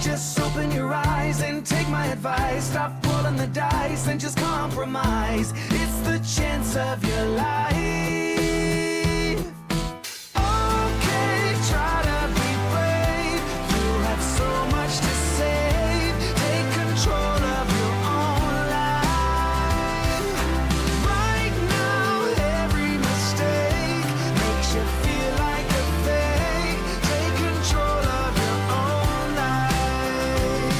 Just open your eyes and take my advice. Stop rolling the dice and just compromise. It's the chance of your life. Okay, try to be brave. You have so much to save. Take control of your own life. Right now, every mistake makes you feel like a fake. Take control of your own life.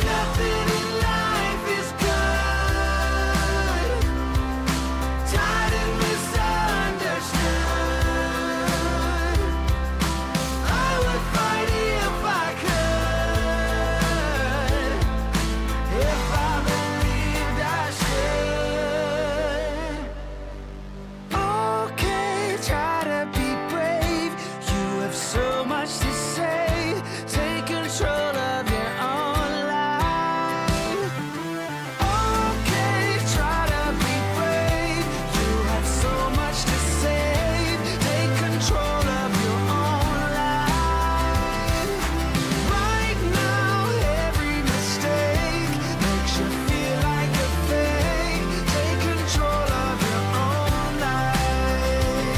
Nothing in life is good. Tired and misunderstood. I would fight if I could. If I believed I should. Okay, try to be brave. You have so much to say. Take control of your own life. Okay, try to be brave. You have so much to say. Take control of your own life. Right now, every mistake makes you feel like a fake. Take control of your own life.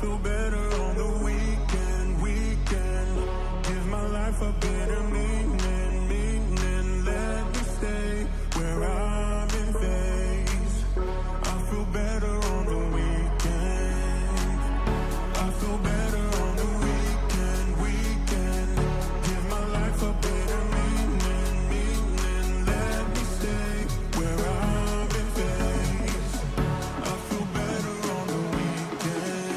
feel better on the weekend. Give my life a better meaning. Let me stay where I'm in phase. I feel better on the weekend. I feel better on the weekend. Give my life a better meaning. Let me stay where I'm in phase. I feel better on the weekend.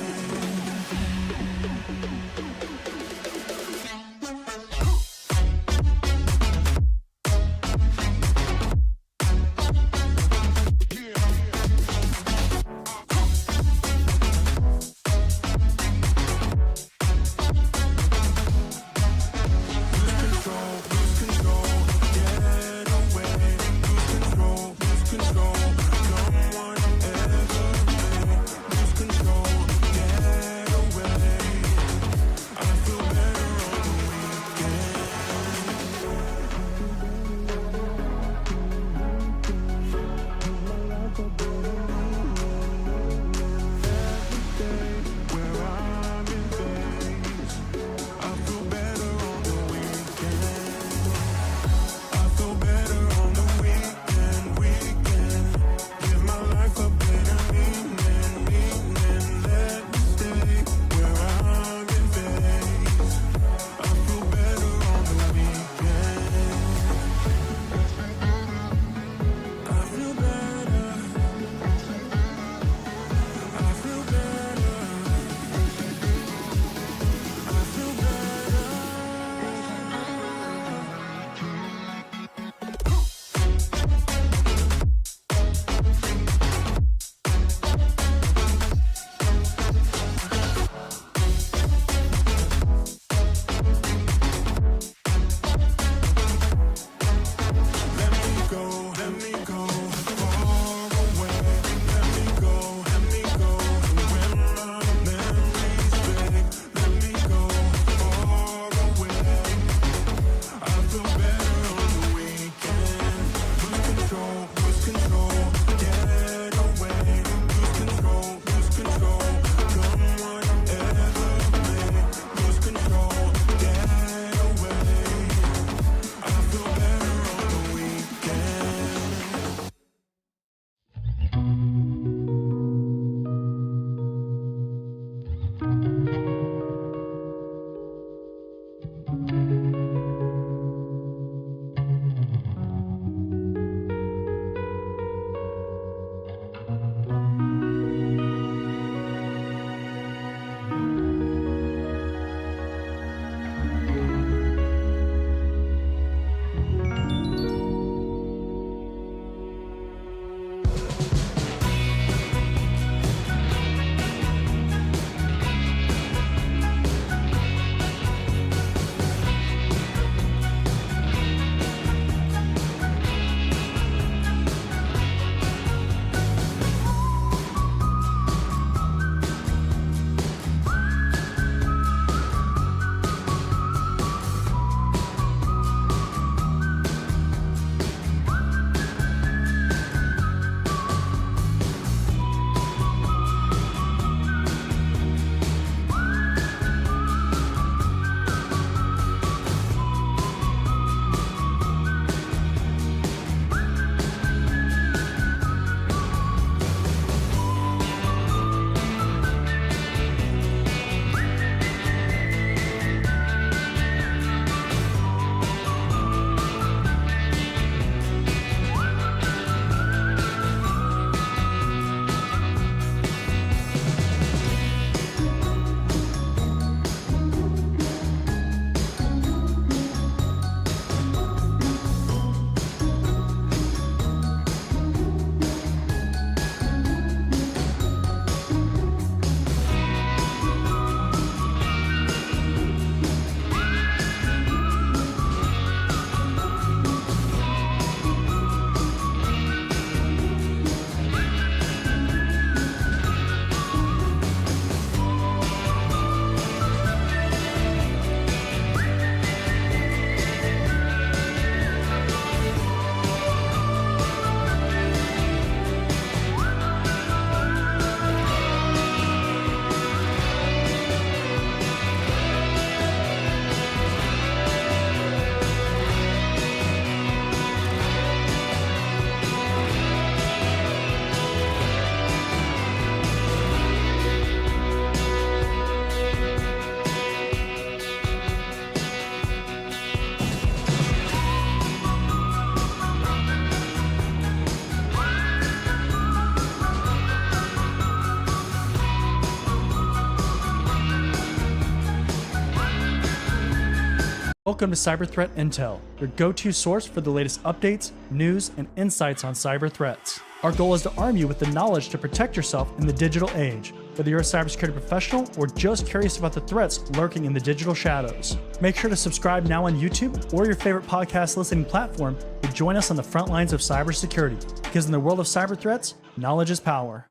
Welcome to Cyber Threat Intel, your go-to source for the latest updates, news, and insights on cyber threats. Our goal is to arm you with the knowledge to protect yourself in the digital age, whether you're a cybersecurity professional or just curious about the threats lurking in the digital shadows. Make sure to subscribe now on YouTube or your favorite podcast listening platform to join us on the front lines of cybersecurity, because in the world of cyber threats, knowledge is power.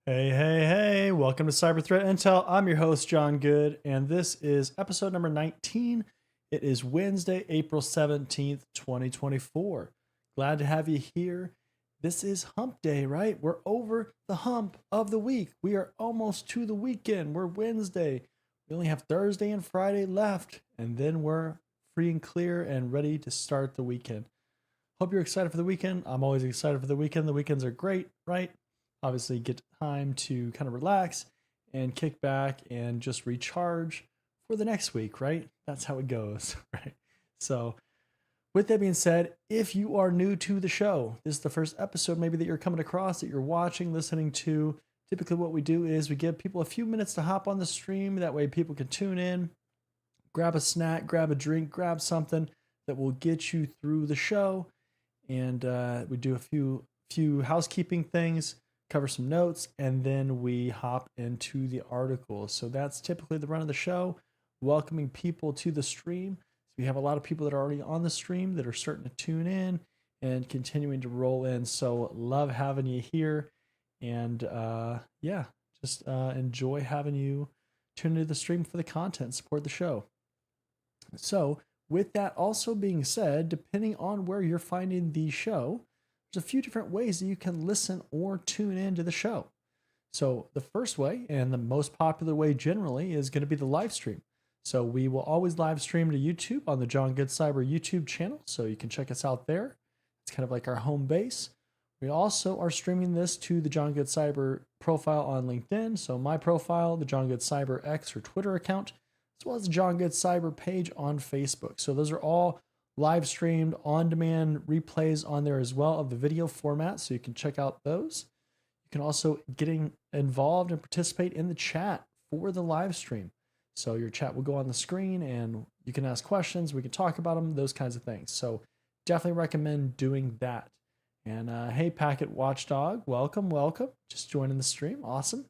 Hey, welcome to Cyber Threat Intel. I'm your host, John Good, and this is episode number 19. It is Wednesday, April 17th, 2024. Glad to have you here. This is hump day, right? We're over the hump of the week. We are almost to the weekend. We're Wednesday. We only have Thursday and Friday left, and then we're free and clear and ready to start the weekend. Hope you're excited for the weekend. I'm always excited for the weekend. The weekends are great, right? Obviously, get time to kind of relax and kick back and just recharge for the next week, right? That's how it goes, right? So with that being said, if you are new to the show, this is the first episode maybe that you're coming across, that you're watching, listening to. Typically what we do is we give people a few minutes to hop on the stream. That way people can tune in, grab a snack, grab a drink, grab something that will get you through the show. And we do a few housekeeping things, cover some notes, and then we hop into the articles. So that's typically the run of the show. Welcoming people to the stream. So we have a lot of people that are already on the stream that are starting to tune in and continuing to roll in. So love having you here, and just enjoy having you tune into the stream for the content, support the show. So with that also being said, depending on where you're finding the show, there's a few different ways that you can listen or tune into the show. So the first way, and the most popular way generally, is going to be the live stream. So we will always live stream to YouTube on the John Good Cyber YouTube channel, so you can check us out there. It's kind of like our home base. We also are streaming this to the John Good Cyber profile on LinkedIn, so my profile, the John Good Cyber X or Twitter account, as well as the John Good Cyber page on Facebook. So those are all live streamed on-demand replays on there as well of the video format, so you can check out those. You can also get involved and participate in the chat for the live stream. So your chat will go on the screen and you can ask questions, we can talk about them, those kinds of things. So definitely recommend doing that. And hey, Packet Watchdog, welcome. Just joining the stream, awesome.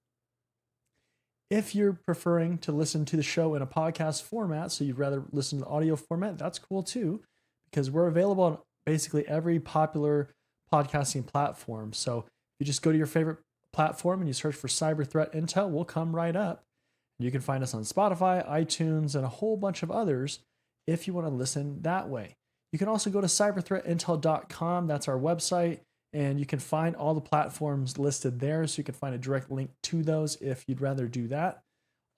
If you're preferring to listen to the show in a podcast format, so you'd rather listen to the audio format, that's cool too, because we're available on basically every popular podcasting platform. So if you just go to your favorite platform and you search for Cyber Threat Intel, we'll come right up. You can find us on Spotify, iTunes, and a whole bunch of others if you want to listen that way. You can also go to cyberthreatintel.com. That's our website, and you can find all the platforms listed there, so you can find a direct link to those if you'd rather do that.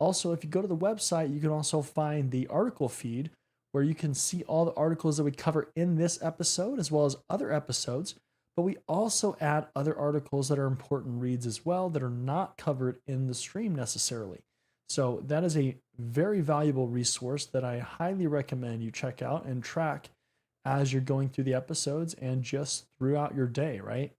Also, if you go to the website, you can also find the article feed where you can see all the articles that we cover in this episode as well as other episodes, but we also add other articles that are important reads as well that are not covered in the stream necessarily. So that is a very valuable resource that I highly recommend you check out and track as you're going through the episodes and just throughout your day, right?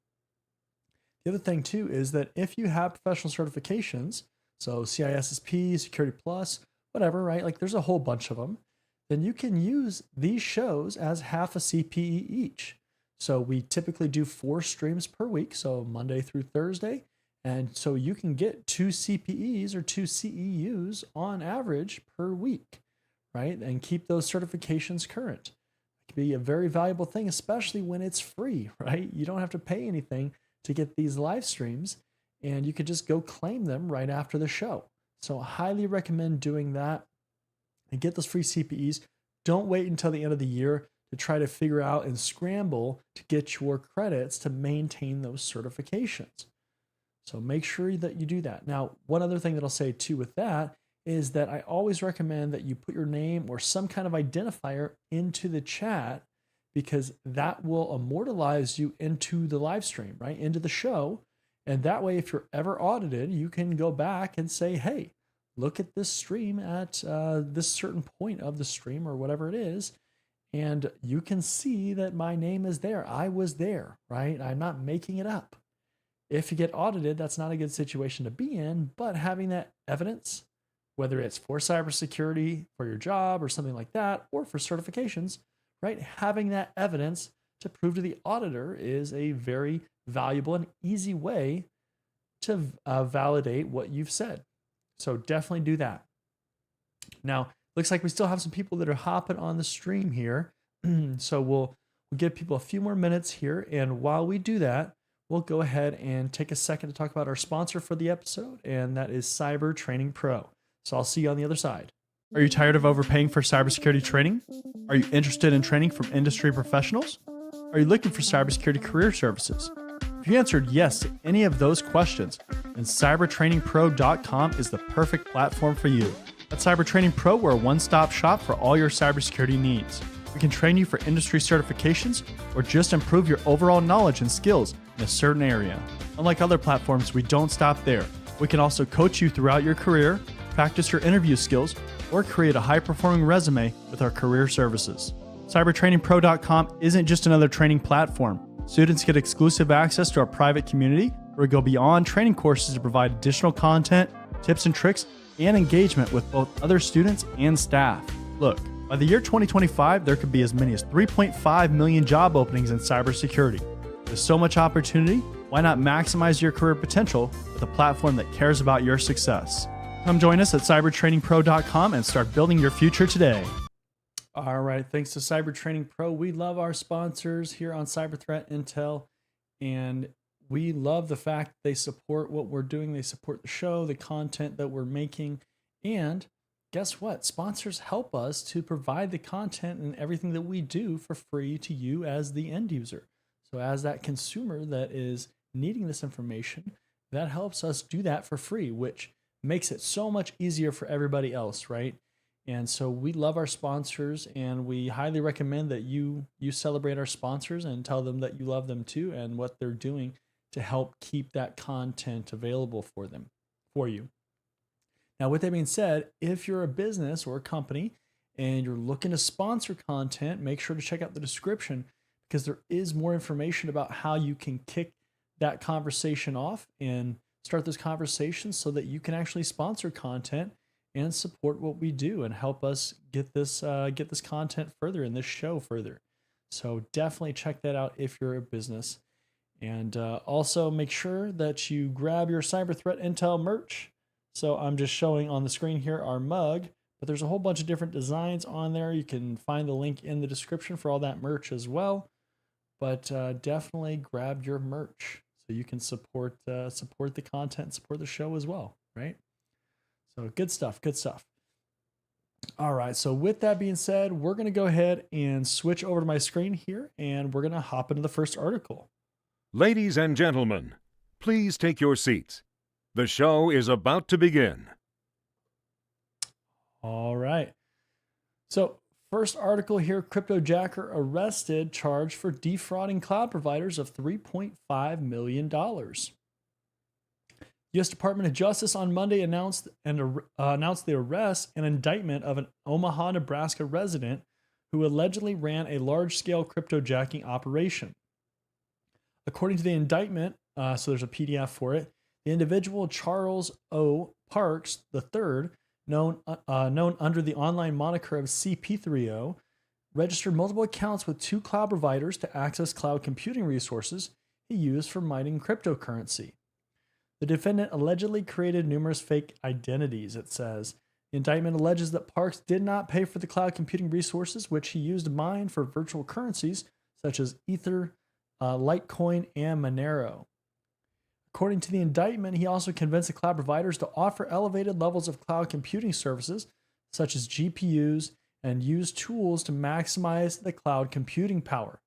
The other thing too is that if you have professional certifications, so CISSP, Security Plus, whatever, right? Like there's a whole bunch of them, then you can use these shows as half a CPE each. So we typically do 4 streams per week, so Monday through Thursday. And so you can get 2 CPEs or 2 CEUs on average per week, right? And keep those certifications current. It can be a very valuable thing, especially when it's free, right? You don't have to pay anything to get these live streams, and you could just go claim them right after the show. So I highly recommend doing that and get those free CPEs. Don't wait until the end of the year to try to figure out and scramble to get your credits to maintain those certifications. So make sure that you do that. Now, one other thing that I'll say too with that is that I always recommend that you put your name or some kind of identifier into the chat, because that will immortalize you into the live stream, right? Into the show. And that way, if you're ever audited, you can go back and say, hey, look at this stream at this certain point of the stream or whatever it is. And you can see that my name is there. I was there, right? I'm not making it up. If you get audited, that's not a good situation to be in, but having that evidence whether it's for cybersecurity, for your job or something like that, or for certifications, right? Having that evidence to prove to the auditor is a very valuable and easy way to validate what you've said. So definitely do that. Now, looks like we still have some people that are hopping on the stream here. So we'll give people a few more minutes here. And while we do that, we'll go ahead and take a second to talk about our sponsor for the episode, and that is Cyber Training Pro. So I'll see you on the other side. Are you tired of overpaying for cybersecurity training? Are you interested in training from industry professionals? Are you looking for cybersecurity career services? If you answered yes to any of those questions, then cybertrainingpro.com is the perfect platform for you. At Cyber Training Pro, we're a one-stop shop for all your cybersecurity needs. We can train you for industry certifications or just improve your overall knowledge and skills in a certain area. Unlike other platforms, we don't stop there. We can also coach you throughout your career, practice your interview skills, or create a high-performing resume with our career services. CybertrainingPro.com isn't just another training platform. Students get exclusive access to our private community where we go beyond training courses to provide additional content, tips and tricks, and engagement with both other students and staff. Look, by the year 2025, there could be as many as 3.5 million job openings in cybersecurity. With so much opportunity, why not maximize your career potential with a platform that cares about your success? Come join us at cybertrainingpro.com and start building your future today. All right, thanks to Cyber Training Pro. We love our sponsors here on Cyber Threat Intel, and we love the fact they support what we're doing. They support the show, the content that we're making, and guess what? Sponsors help us to provide the content and everything that we do for free to you as the end user. So as that consumer that is needing this information, that helps us do that for free, which makes it so much easier for everybody else, right? And so we love our sponsors, and we highly recommend that you celebrate our sponsors and tell them that you love them too and what they're doing to help keep that content available for you. Now, with that being said, if you're a business or a company and you're looking to sponsor content, make sure to check out the description because there is more information about how you can kick that conversation off and start those conversations so that you can actually sponsor content and support what we do and help us get this content further and this show further. So definitely check that out if you're a business. And also make sure that you grab your Cyber Threat Intel merch. So I'm just showing on the screen here our mug, but there's a whole bunch of different designs on there. You can find the link in the description for all that merch as well. But definitely grab your merch so you can support the content, support the show as well, right? So good stuff, good stuff. All right, so with that being said, we're going to go ahead and switch over to my screen here, and we're going to hop into the first article. Ladies and gentlemen, please take your seats. The show is about to begin. All right. So first article here, cryptojacker arrested, charged for defrauding cloud providers of $3.5 million. U.S. Department of Justice on Monday announced the arrest and indictment of an Omaha, Nebraska resident who allegedly ran a large-scale cryptojacking operation. According to the indictment, so there's a PDF for it, the individual Charles O. Parks III, known under the online moniker of CP3O, registered multiple accounts with two cloud providers to access cloud computing resources he used for mining cryptocurrency. The defendant allegedly created numerous fake identities, it says. The indictment alleges that Parks did not pay for the cloud computing resources which he used to mine for virtual currencies such as Ether, Litecoin, and Monero. According to the indictment, he also convinced the cloud providers to offer elevated levels of cloud computing services such as GPUs and use tools to maximize the cloud computing power.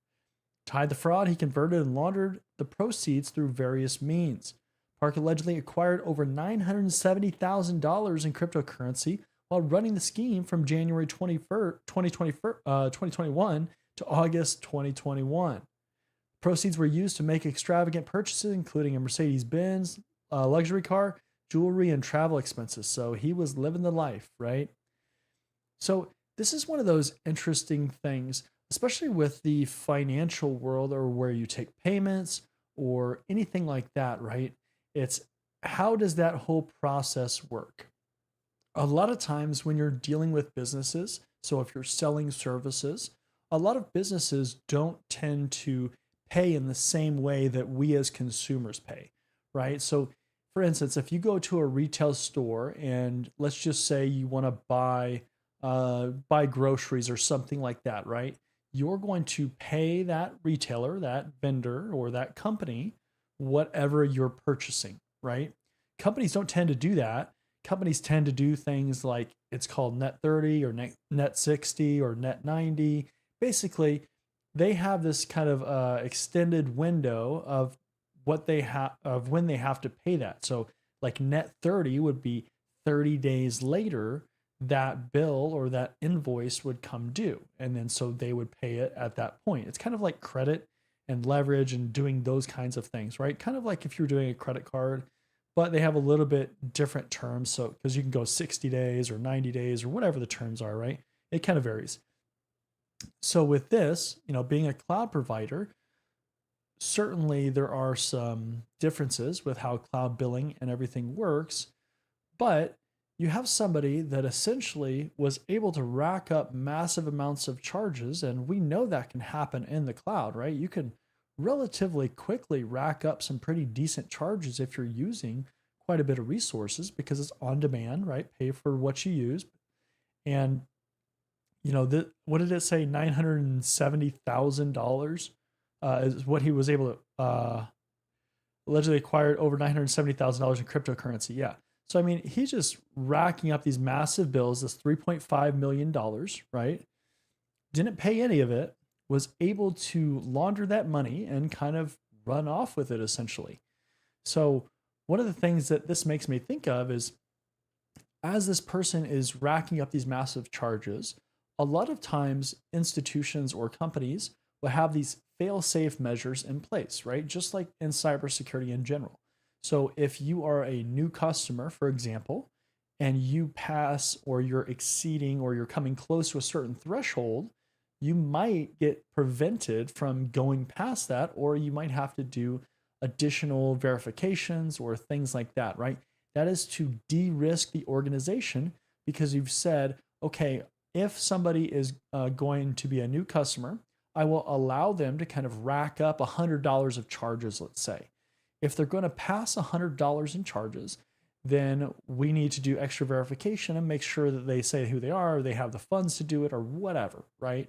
To hide the fraud, he converted and laundered the proceeds through various means. Park allegedly acquired over $970,000 in cryptocurrency while running the scheme from January 2021 to August 2021. Proceeds were used to make extravagant purchases, including a Mercedes-Benz luxury car, jewelry, and travel expenses. So he was living the life, right? So this is one of those interesting things, especially with the financial world or where you take payments or anything like that, right? It's how does that whole process work? A lot of times when you're dealing with businesses, so if you're selling services, a lot of businesses don't tend to pay in the same way that we as consumers pay, right? So, for instance, if you go to a retail store and let's just say you want to buy groceries or something like that, right? You're going to pay that retailer, that vendor, or that company whatever you're purchasing, right? Companies don't tend to do that. Companies tend to do things like it's called net 30 or net 60 or net 90. Basically, they have this kind of extended window of what they have of when they have to pay that. So like net 30 would be 30 days later that bill or that invoice would come due. And then so they would pay it at that point. It's kind of like credit and leverage and doing those kinds of things, right? Kind of like if you're doing a credit card, but they have a little bit different terms. So because you can go 60 days or 90 days or whatever the terms are, right? It kind of varies. So with this, being a cloud provider, certainly there are some differences with how cloud billing and everything works, but you have somebody that essentially was able to rack up massive amounts of charges, and we know that can happen in the cloud, right? You can relatively quickly rack up some pretty decent charges if you're using quite a bit of resources because it's on demand, right? Pay for what you use. And what did it say? $970,000 is what he was able to allegedly acquired over $970,000 in cryptocurrency. Yeah. So, I mean, he's just racking up these massive bills, this $3.5 million, right? Didn't pay any of it, was able to launder that money and kind of run off with it essentially. So, one of the things that this makes me think of is as this person is racking up these massive charges, a lot of times institutions or companies will have these fail-safe measures in place, right? Just like in cybersecurity in general. So if you are a new customer, for example, and you pass or you're exceeding or you're coming close to a certain threshold, you might get prevented from going past that, or you might have to do additional verifications or things like that, right? That is to de-risk the organization because you've said, okay, if somebody is going to be a new customer, I will allow them to kind of rack up $100 of charges, let's say. If they're going to pass $100 in charges, then we need to do extra verification and make sure that they say who they are, or they have the funds to do it, or whatever, right?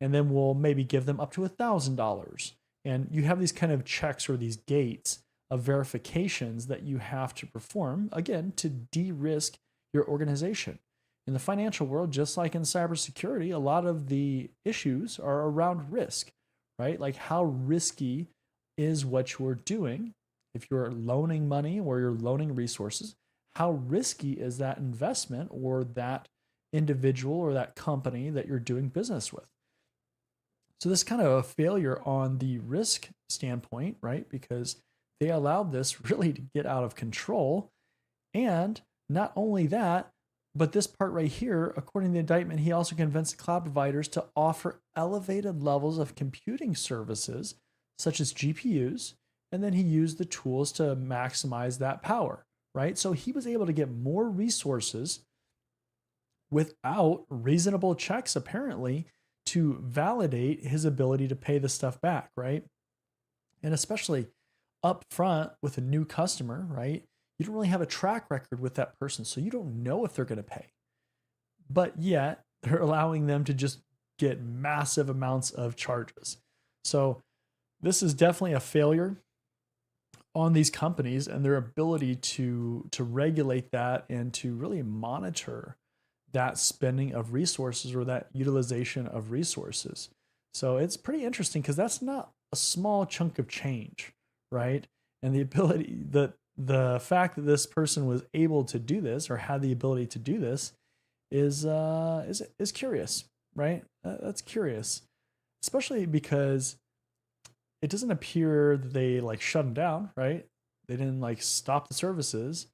And then we'll maybe give them up to $1,000. And you have these kind of checks or these gates of verifications that you have to perform, again, to de-risk your organization. In the financial world, just like in cybersecurity, a lot of the issues are around risk, right? Like how risky is what you're doing? If you're loaning money or you're loaning resources, how risky is that investment or that individual or that company that you're doing business with? So this is kind of a failure on the risk standpoint, right? Because they allowed this really to get out of control. And not only that, but this part right here, according to the indictment, he also convinced the cloud providers to offer elevated levels of computing services, such as GPUs, and then he used the tools to maximize that power, right? So he was able to get more resources without reasonable checks, apparently, to validate his ability to pay the stuff back, right? And especially up front with a new customer, right? You don't really have a track record with that person, so you don't know if they're going to pay. But yet, they're allowing them to just get massive amounts of charges. So this is definitely a failure on these companies and their ability to regulate that and to really monitor that spending of resources or that utilization of resources. So it's pretty interesting because that's not a small chunk of change, right? And the ability that the fact that this person was able to do this or had the ability to do this is curious, right? That's curious, especially because it doesn't appear that they like shut him down, right? They didn't like stop the services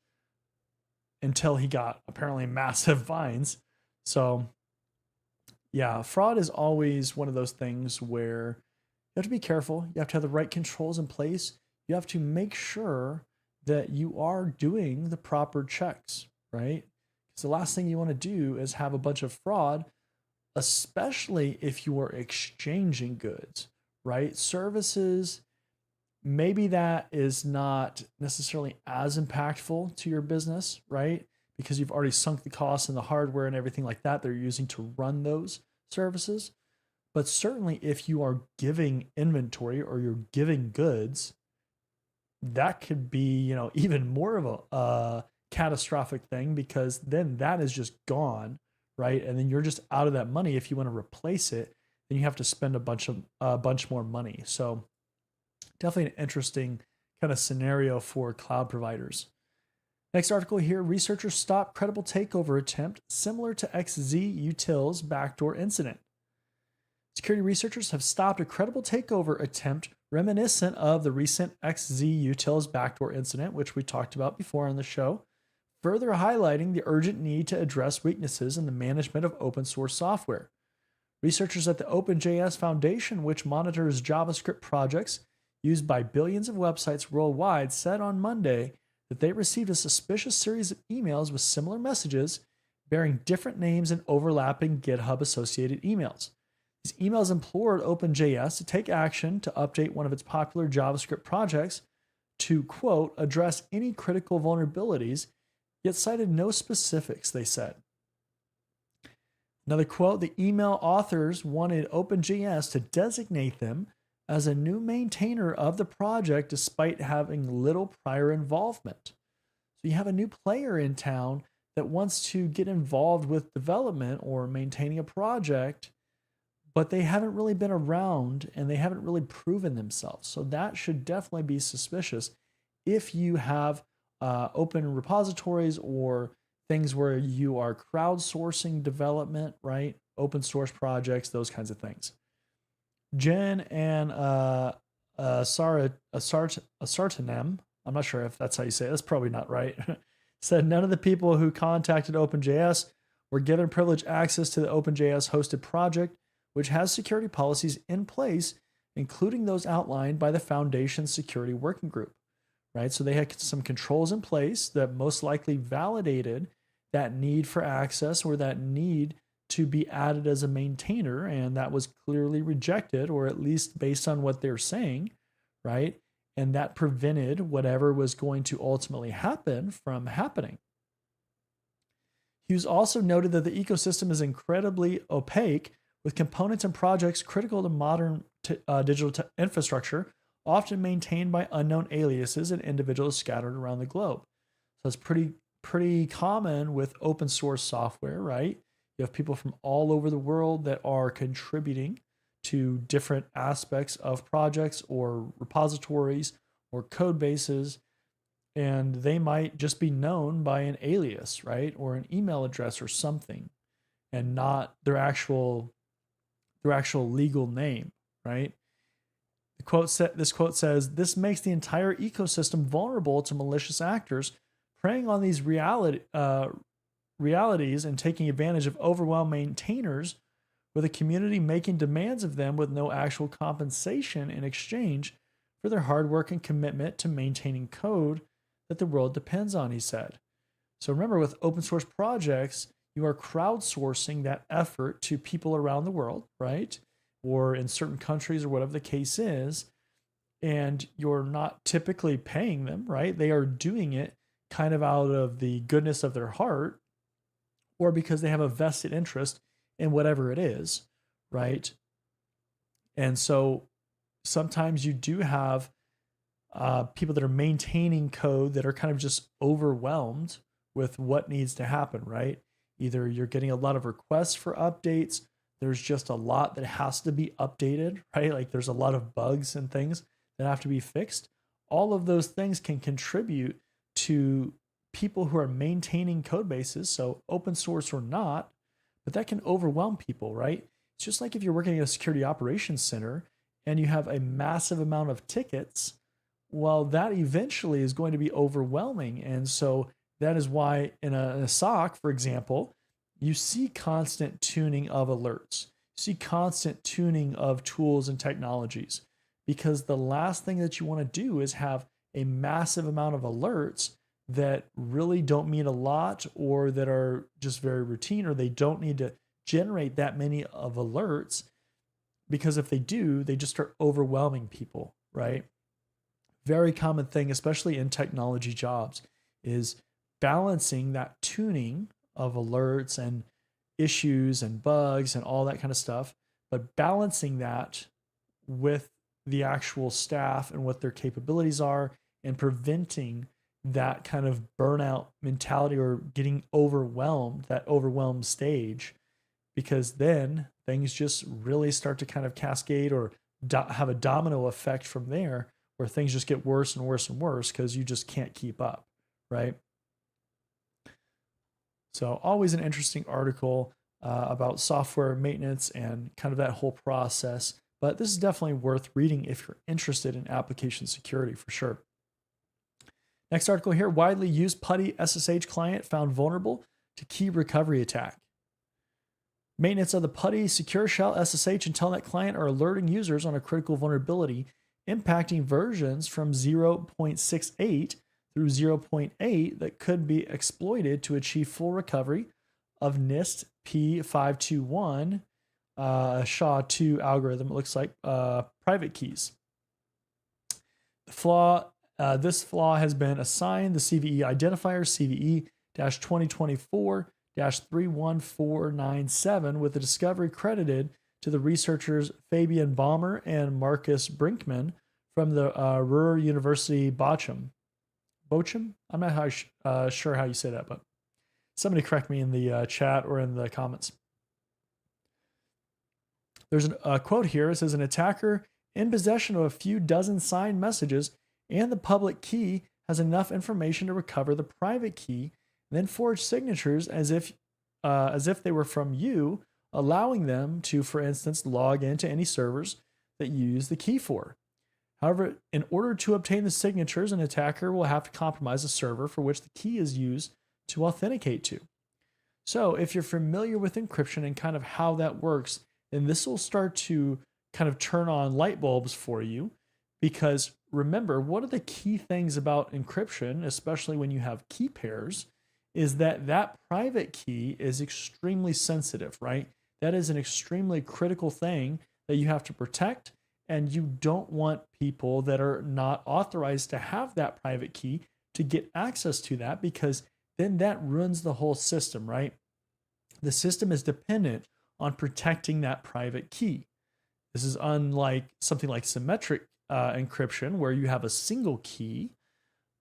until he got apparently massive fines. So yeah, fraud is always one of those things where you have to be careful. You have to have the right controls in place. You have to make sure that you are doing the proper checks, right? Because the last thing you want to do is have a bunch of fraud, especially if you are exchanging goods, right? Services, maybe that is not necessarily as impactful to your business, right? Because you've already sunk the costs and the hardware and everything like that they're using to run those services. But certainly if you are giving inventory or you're giving goods, that could be, even more of a catastrophic thing, because then that is just gone, right? And then you're just out of that money. If you want to replace it, then you have to spend a bunch more money. So definitely an interesting kind of scenario for cloud providers. Next article here, researchers stop credible takeover attempt similar to XZ Utils backdoor incident. Security researchers have stopped a credible takeover attempt reminiscent of the recent XZ Utils backdoor incident, which we talked about before on the show, further highlighting the urgent need to address weaknesses in the management of open source software. Researchers at the OpenJS Foundation, which monitors JavaScript projects used by billions of websites worldwide, said on Monday that they received a suspicious series of emails with similar messages bearing different names and overlapping GitHub associated emails. These emails implored OpenJS to take action to update one of its popular JavaScript projects to, quote, address any critical vulnerabilities, yet cited no specifics, they said. Another quote, the email authors wanted OpenJS to designate them as a new maintainer of the project despite having little prior involvement. So you have a new player in town that wants to get involved with development or maintaining a project, but they haven't really been around and they haven't really proven themselves. So that should definitely be suspicious if you have open repositories or things where you are crowdsourcing development, right? Open source projects, those kinds of things. Jen and Asartanem, I'm not sure if that's how you say it, that's probably not right, said none of the people who contacted OpenJS were given privileged access to the OpenJS hosted project, which has security policies in place, including those outlined by the Foundation's security working group, right? So they had some controls in place that most likely validated that need for access or that need to be added as a maintainer, and that was clearly rejected, or at least based on what they're saying, right? And that prevented whatever was going to ultimately happen from happening. Hughes also noted that the ecosystem is incredibly opaque, with components and projects critical to modern digital infrastructure, often maintained by unknown aliases and individuals scattered around the globe. So it's pretty common with open source software, right? You have people from all over the world that are contributing to different aspects of projects or repositories or code bases, and they might just be known by an alias, right? Or an email address or something, and not their actual legal name, right? This quote says, this makes the entire ecosystem vulnerable to malicious actors preying on these realities and taking advantage of overwhelmed maintainers, with a community making demands of them with no actual compensation in exchange for their hard work and commitment to maintaining code that the world depends on, he said. So remember, with open source projects, you are crowdsourcing that effort to people around the world, right? Or in certain countries or whatever the case is, and you're not typically paying them, right? They are doing it kind of out of the goodness of their heart, or because they have a vested interest in whatever it is, right? And so sometimes you do have people that are maintaining code that are kind of just overwhelmed with what needs to happen, right? Either you're getting a lot of requests for updates, there's just a lot that has to be updated, right? Like there's a lot of bugs and things that have to be fixed. All of those things can contribute to people who are maintaining code bases, so open source or not, but that can overwhelm people, right? It's just like if you're working at a security operations center and you have a massive amount of tickets, well, that eventually is going to be overwhelming. And so that is why in a SOC, for example, you see constant tuning of alerts. You see constant tuning of tools and technologies, because the last thing that you want to do is have a massive amount of alerts that really don't mean a lot or that are just very routine, or they don't need to generate that many of alerts, because if they do, they just start overwhelming people, right? Very common thing, especially in technology jobs, is balancing that tuning of alerts and issues and bugs and all that kind of stuff, but balancing that with the actual staff and what their capabilities are, and preventing that kind of burnout mentality or getting overwhelmed, that overwhelmed stage, because then things just really start to kind of cascade or have a domino effect from there, where things just get worse and worse and worse because you just can't keep up, right? So always an interesting article about software maintenance and kind of that whole process. But this is definitely worth reading if you're interested in application security for sure. Next article here, widely used PuTTY SSH client found vulnerable to key recovery attack. Maintenance of the PuTTY Secure Shell SSH and Telnet client are alerting users on a critical vulnerability impacting versions from 0.68 through 0.8 that could be exploited to achieve full recovery of NIST P521 SHA-2 algorithm, it looks like, private keys. This flaw has been assigned the CVE identifier CVE-2024-31497 with the discovery credited to the researchers Fabian Baumer and Marcus Brinkman from the Ruhr University Bochum. Bochum? I'm not sure how you say that, but somebody correct me in the chat or in the comments. There's a quote here. It says, an attacker in possession of a few dozen signed messages and the public key has enough information to recover the private key and then forge signatures as if they were from you, allowing them to, for instance, log into any servers that you use the key for. However, in order to obtain the signatures, an attacker will have to compromise a server for which the key is used to authenticate to. So if you're familiar with encryption and kind of how that works, then this will start to kind of turn on light bulbs for you, because remember, one of the key things about encryption, especially when you have key pairs, is that that private key is extremely sensitive, right? That is an extremely critical thing that you have to protect, and you don't want people that are not authorized to have that private key to get access to that, because then that ruins the whole system, right? The system is dependent on protecting that private key. This is unlike something like symmetric encryption, where you have a single key,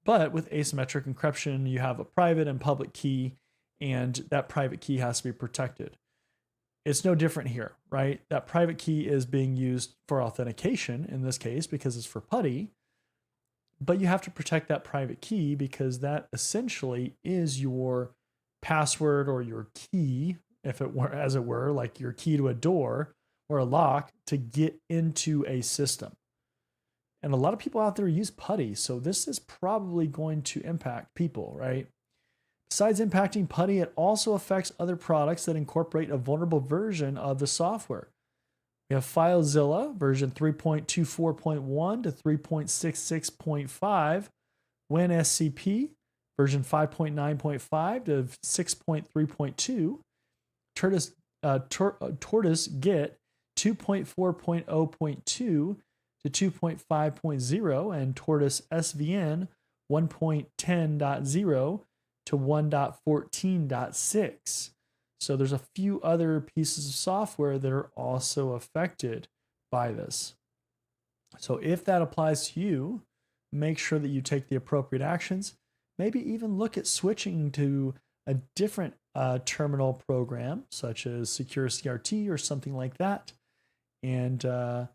but with asymmetric encryption, you have a private and public key, and that private key has to be protected. It's no different here, right? That private key is being used for authentication in this case because it's for PuTTY, but you have to protect that private key because that essentially is your password or your key, if it were, as it were, like your key to a door or a lock to get into a system. And a lot of people out there use PuTTY, so this is probably going to impact people, right? Besides impacting PuTTY, it also affects other products that incorporate a vulnerable version of the software. We have FileZilla version 3.24.1 to 3.66.5, WinSCP version 5.9.5 to 6.3.2, Tortoise Git 2.4.0.2 to 2.5.0, and Tortoise SVN 1.10.0 to 1.14.6. So there's a few other pieces of software that are also affected by this. So if that applies to you, make sure that you take the appropriate actions. Maybe even look at switching to a different terminal program, such as Secure CRT or something like that, and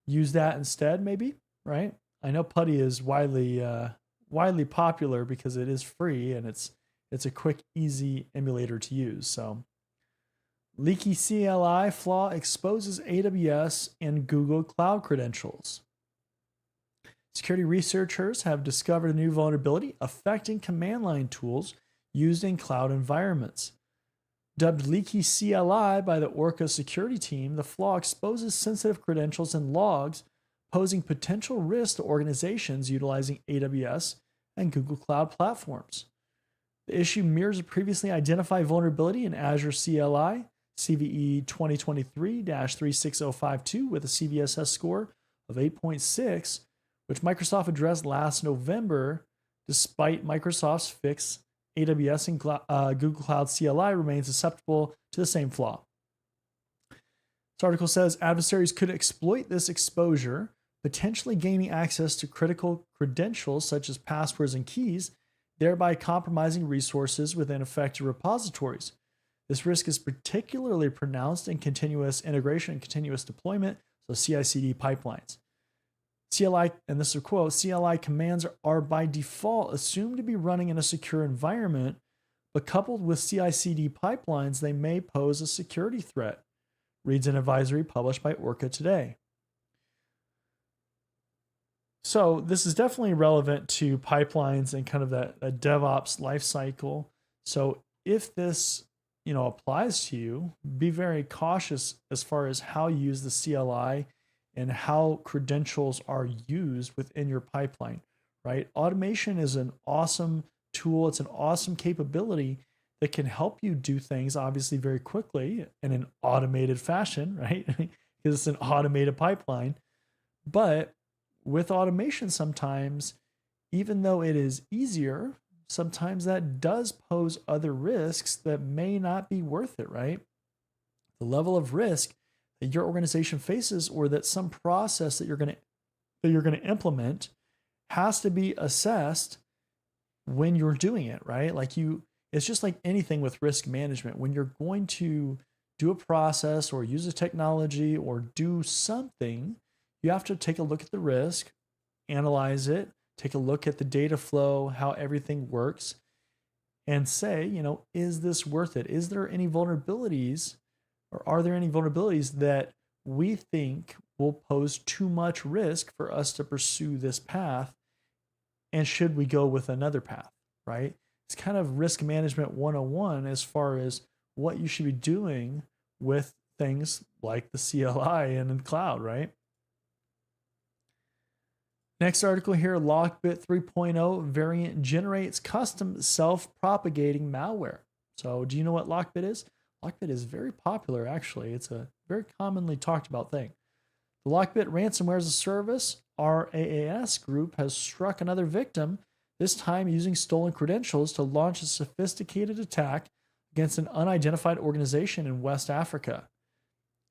use that instead, maybe, right? I know PuTTY is widely popular because it is free and it's a quick, easy emulator to use. So, leaky CLI flaw exposes AWS and Google Cloud credentials. Security researchers have discovered a new vulnerability affecting command line tools used in cloud environments. Dubbed leaky CLI by the Orca security team, the flaw exposes sensitive credentials and logs, posing potential risks to organizations utilizing AWS and Google Cloud platforms. The issue mirrors a previously identified vulnerability in Azure CLI, CVE 2023-36052, with a CVSS score of 8.6, which Microsoft addressed last November. Despite Microsoft's fix, AWS and Google Cloud CLI remain susceptible to the same flaw. This article says adversaries could exploit this exposure, potentially gaining access to critical credentials such as passwords and keys, thereby compromising resources within affected repositories. This risk is particularly pronounced in continuous integration and continuous deployment, so CI/CD pipelines. CLI, and this is a quote, CLI commands are by default assumed to be running in a secure environment, but coupled with CI/CD pipelines, they may pose a security threat, reads an advisory published by Orca today. So this is definitely relevant to pipelines and kind of that DevOps lifecycle. So if this, applies to you, be very cautious as far as how you use the CLI and how credentials are used within your pipeline, right? Automation is an awesome tool. It's an awesome capability that can help you do things obviously very quickly in an automated fashion, right? Because it's an automated pipeline. But with automation, sometimes, even though it is easier, sometimes that does pose other risks that may not be worth it, right? The level of risk that your organization faces, or that some process that you're going to implement, has to be assessed when you're doing it, right? It's just like anything with risk management. When you're going to do a process or use a technology or do something, you have to take a look at the risk, analyze it, take a look at the data flow, how everything works, and say, is this worth it? Is there any vulnerabilities, or are there any vulnerabilities that we think will pose too much risk for us to pursue this path? And should we go with another path, right? It's kind of risk management 101 as far as what you should be doing with things like the CLI and in the cloud, right? Next article here, Lockbit 3.0 variant generates custom self-propagating malware. So do you know what Lockbit is? Lockbit is very popular, actually. It's a very commonly talked about thing. The Lockbit Ransomware as a Service, RAAS group, has struck another victim, this time using stolen credentials to launch a sophisticated attack against an unidentified organization in West Africa.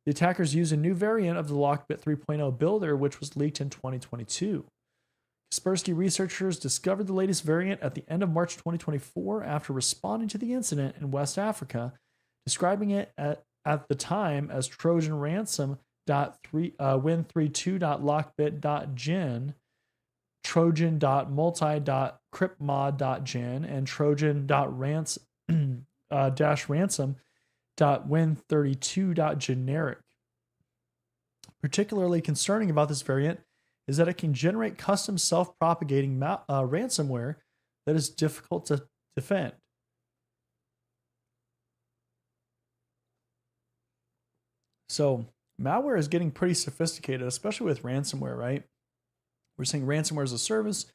The attackers used a new variant of the Lockbit 3.0 builder, which was leaked in 2022. Kaspersky researchers discovered the latest variant at the end of March 2024 after responding to the incident in West Africa, describing it at the time as Trojan ransom.win32.lockbit.gen, trojan.multi.cryptmod.gen, and trojan-ransom.win32.generic. Particularly concerning about this variant is that it can generate custom self-propagating ransomware that is difficult to defend. So malware is getting pretty sophisticated, especially with ransomware, right? We're seeing ransomware as a service.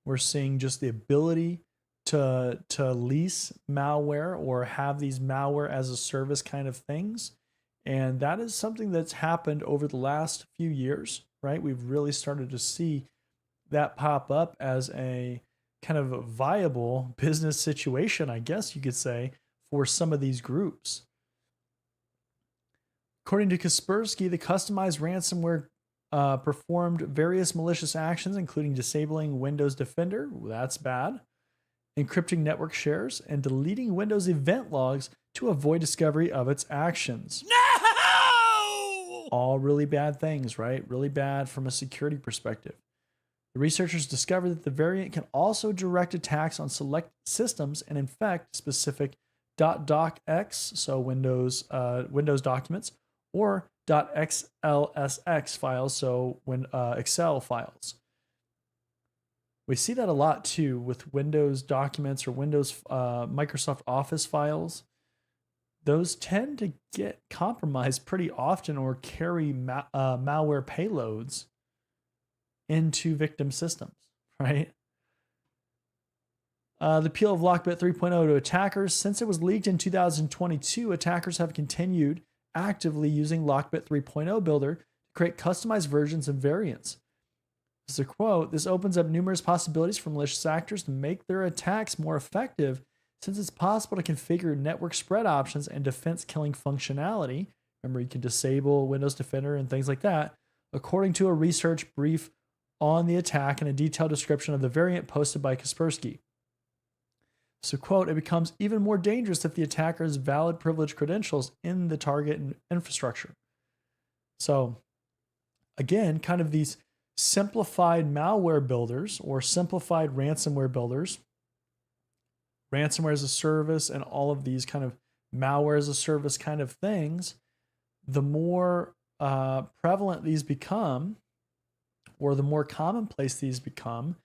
We're seeing just the ability to lease malware or have these malware as a service kind of things. And that is something that's happened over the last few years, right? We've really started to see that pop up as a kind of a viable business situation, I guess you could say, for some of these groups. According to Kaspersky, the customized ransomware performed various malicious actions, including disabling Windows Defender, that's bad, encrypting network shares, and deleting Windows event logs to avoid discovery of its actions. No! All really bad things, right? Really bad from a security perspective. The researchers discovered that the variant can also direct attacks on select systems and infect specific .docx, so Windows documents, or .xlsx files, so when Excel files. We see that a lot too with Windows documents or Windows Microsoft Office files. Those tend to get compromised pretty often or carry malware payloads into victim systems, right? The appeal of Lockbit 3.0 to attackers. Since it was leaked in 2022, attackers have continued actively using Lockbit 3.0 Builder to create customized versions and variants. This is a quote, "This opens up numerous possibilities for malicious actors to make their attacks more effective since it's possible to configure network spread options and defense killing functionality." Remember, you can disable Windows Defender and things like that, according to a research brief on the attack and a detailed description of the variant posted by Kaspersky. So, quote, "It becomes even more dangerous if the attacker has valid privilege credentials in the target infrastructure." So, again, kind of these simplified malware builders or simplified ransomware builders, ransomware as a service, and all of these kind of malware as a service kind of things, the more prevalent these become, or the more commonplace these become,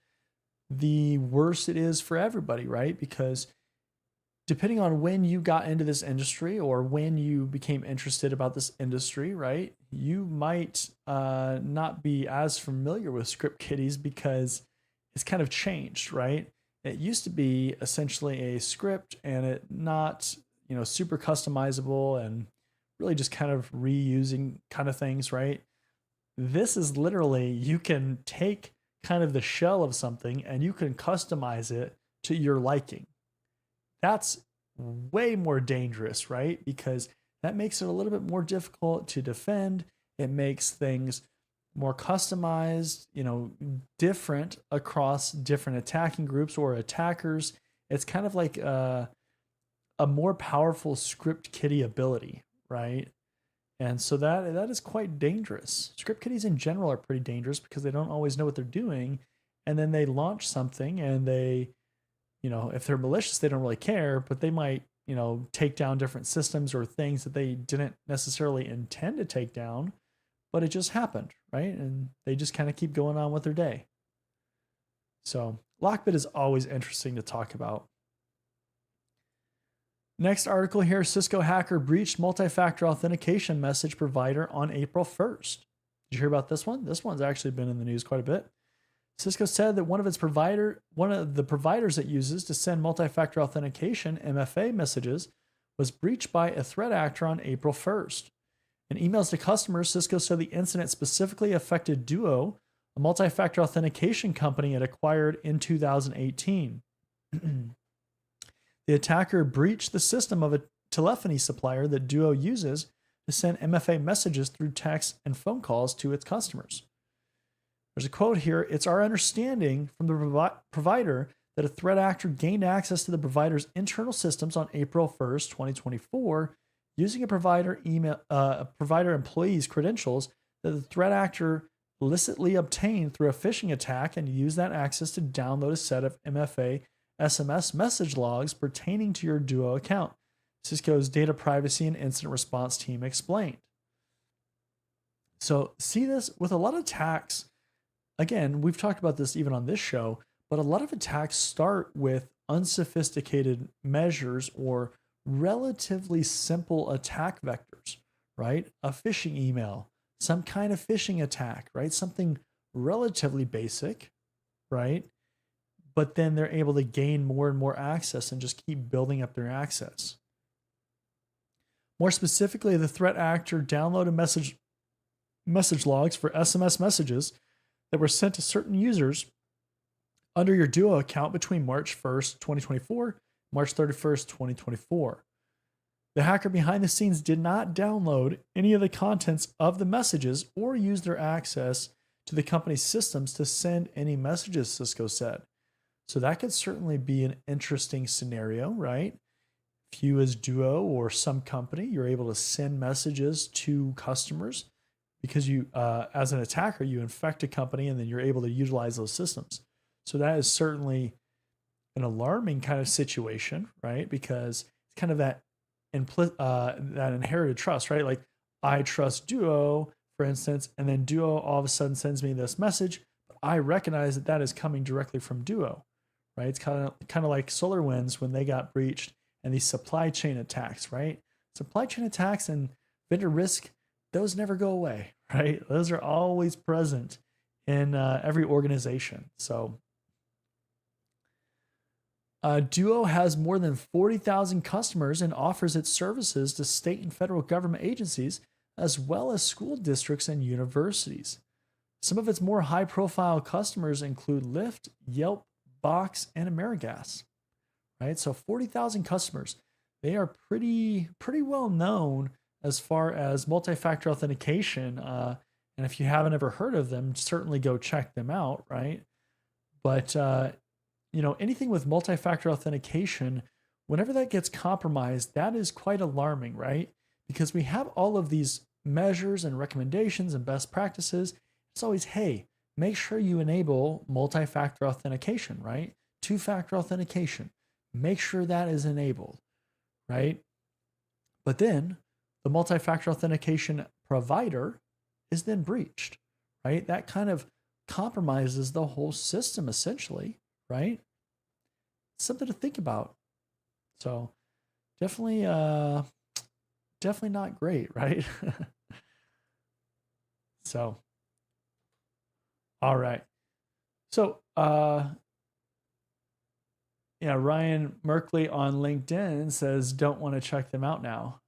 the worse it is for everybody, right? Because depending on when you got into this industry or when you became interested about this industry, right, you might not be as familiar with script kiddies because it's kind of changed, right? It used to be essentially a script and it not, super customizable and really just kind of reusing kind of things, right? This is literally, you can take kind of the shell of something and you can customize it to your liking. That's way more dangerous, right? Because that makes it a little bit more difficult to defend. It makes things more customized, different across different attacking groups or attackers. It's kind of like a more powerful script kiddie ability, right? And so that is quite dangerous. Script kiddies in general are pretty dangerous because they don't always know what they're doing. And then they launch something and they, if they're malicious, they don't really care, but they might, take down different systems or things that they didn't necessarily intend to take down, but it just happened, right? And they just kind of keep going on with their day. So Lockbit is always interesting to talk about. Next article here, Cisco hacker breached multi-factor authentication message provider on April 1st. Did you hear about this one? This one's actually been in the news quite a bit. Cisco said that one of the providers it uses to send multi-factor authentication MFA messages was breached by a threat actor on April 1st. In emails to customers, Cisco said the incident specifically affected Duo, a multi-factor authentication company it acquired in 2018. The attacker breached the system of a telephony supplier that Duo uses to send MFA messages through text and phone calls to its customers. There's a quote here, "It's our understanding from the provider that a threat actor gained access to the provider's internal systems on April 1st, 2024, using a provider employee's credentials that the threat actor illicitly obtained through a phishing attack and used that access to download a set of MFA SMS message logs pertaining to your Duo account," Cisco's data privacy and incident response team explained. So see this with a lot of attacks. Again, we've talked about this even on this show, but a lot of attacks start with unsophisticated measures or relatively simple attack vectors, right? A phishing email, some kind of phishing attack, right? Something relatively basic, right? But then they're able to gain more and more access and just keep building up their access. More specifically, the threat actor downloaded message logs for SMS messages that were sent to certain users under your Duo account between March 1st, 2024, March 31st, 2024. The hacker behind the scenes did not download any of the contents of the messages or use their access to the company's systems to send any messages, Cisco said. So that could certainly be an interesting scenario, right? If you as Duo or some company, you're able to send messages to customers because you, as an attacker, you infect a company and then you're able to utilize those systems. So that is certainly an alarming kind of situation, right? Because it's kind of that inherited trust, right? Like I trust Duo, for instance, and then Duo all of a sudden sends me this message. But I recognize that that is coming directly from Duo, right? It's kind of like SolarWinds when they got breached and these supply chain attacks, right? Supply chain attacks and vendor risk, those never go away, right? Those are always present in every organization. So Duo has more than 40,000 customers and offers its services to state and federal government agencies, as well as school districts and universities. Some of its more high profile customers include Lyft, Yelp, Box, and AmeriGas. Right? So 40,000 customers. They are pretty well known as far as multi-factor authentication. And if you haven't ever heard of them, certainly go check them out, right? But anything with multi-factor authentication, whenever that gets compromised, that is quite alarming, right? Because we have all of these measures and recommendations and best practices. It's always, hey, make sure you enable multi-factor authentication, right? Two-factor authentication. Make sure that is enabled, right? But then the multi-factor authentication provider is then breached, right? That kind of compromises the whole system essentially, right? Something to think about. So definitely not great, right? So, all right. So, Ryan Merkley on LinkedIn says, don't want to check them out now.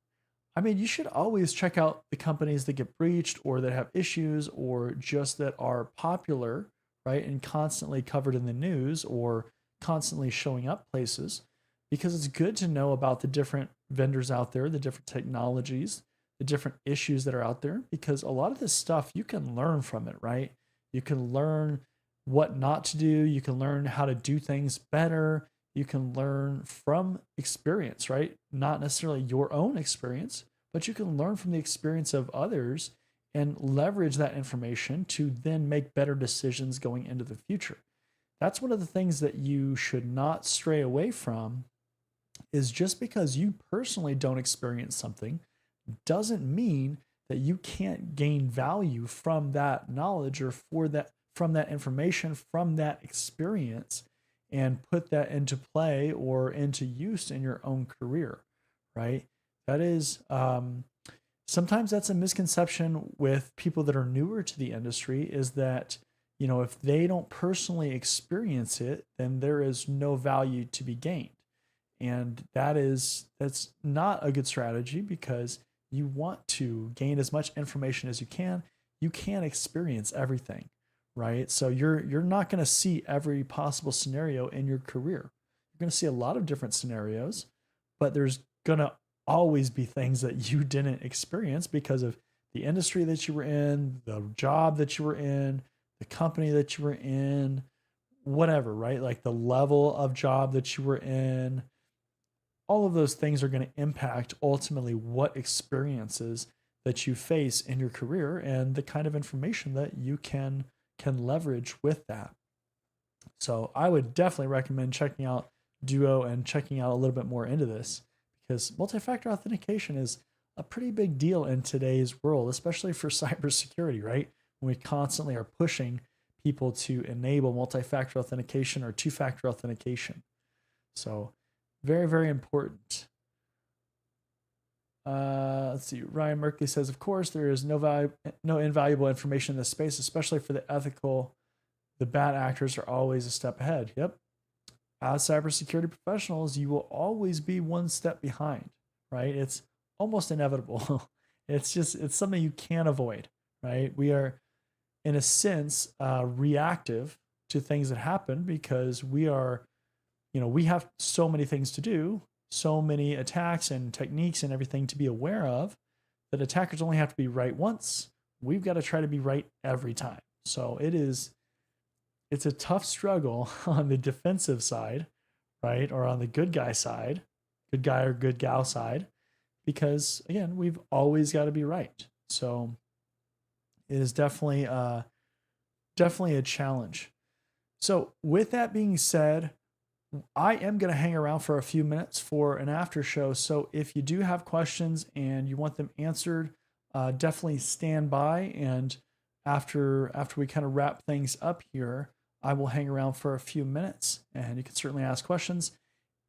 I mean, you should always check out the companies that get breached or that have issues or just that are popular, right? And constantly covered in the news or constantly showing up places, because it's good to know about the different vendors out there, the different technologies, the different issues that are out there, because a lot of this stuff you can learn from it, right? You can learn what not to do. You can learn how to do things better. You can learn from experience, right? Not necessarily your own experience, but you can learn from the experience of others and leverage that information to then make better decisions going into the future. That's one of the things that you should not stray away from, is just because you personally don't experience something doesn't mean that you can't gain value from that knowledge or from that information, from that experience, and put that into play or into use in your own career, right? That is, sometimes that's a misconception with people that are newer to the industry, is that, if they don't personally experience it, then there is no value to be gained. And that's not a good strategy, because you want to gain as much information as you can. You can't experience everything, right? So you're not going to see every possible scenario in your career. You're going to see a lot of different scenarios, but there's going to always be things that you didn't experience because of the industry that you were in, the job that you were in, the company that you were in, whatever, right? Like the level of job that you were in. All of those things are going to impact ultimately what experiences that you face in your career and the kind of information that you can leverage with that. So I would definitely recommend checking out Duo and checking out a little bit more into this, because multi-factor authentication is a pretty big deal in today's world, especially for cybersecurity, right? When we constantly are pushing people to enable multi-factor authentication or two-factor authentication. So very, very important. Let's see. Ryan Merkley says, of course, there is no invaluable information in this space, especially for the ethical. The bad actors are always a step ahead. Yep. As cybersecurity professionals, you will always be one step behind, right? It's almost inevitable. It's something you can't avoid, right? We are, in a sense, reactive to things that happen because we are, we have so many things to do, so many attacks and techniques and everything to be aware of, that attackers only have to be right once. We've got to try to be right every time. So it's a tough struggle on the defensive side, right? Or on the good guy side, good guy or good gal side, because again, we've always got to be right. So it is definitely a challenge. So with that being said, I am going to hang around for a few minutes for an after show. So if you do have questions and you want them answered, definitely stand by. And after we kind of wrap things up here, I will hang around for a few minutes and you can certainly ask questions.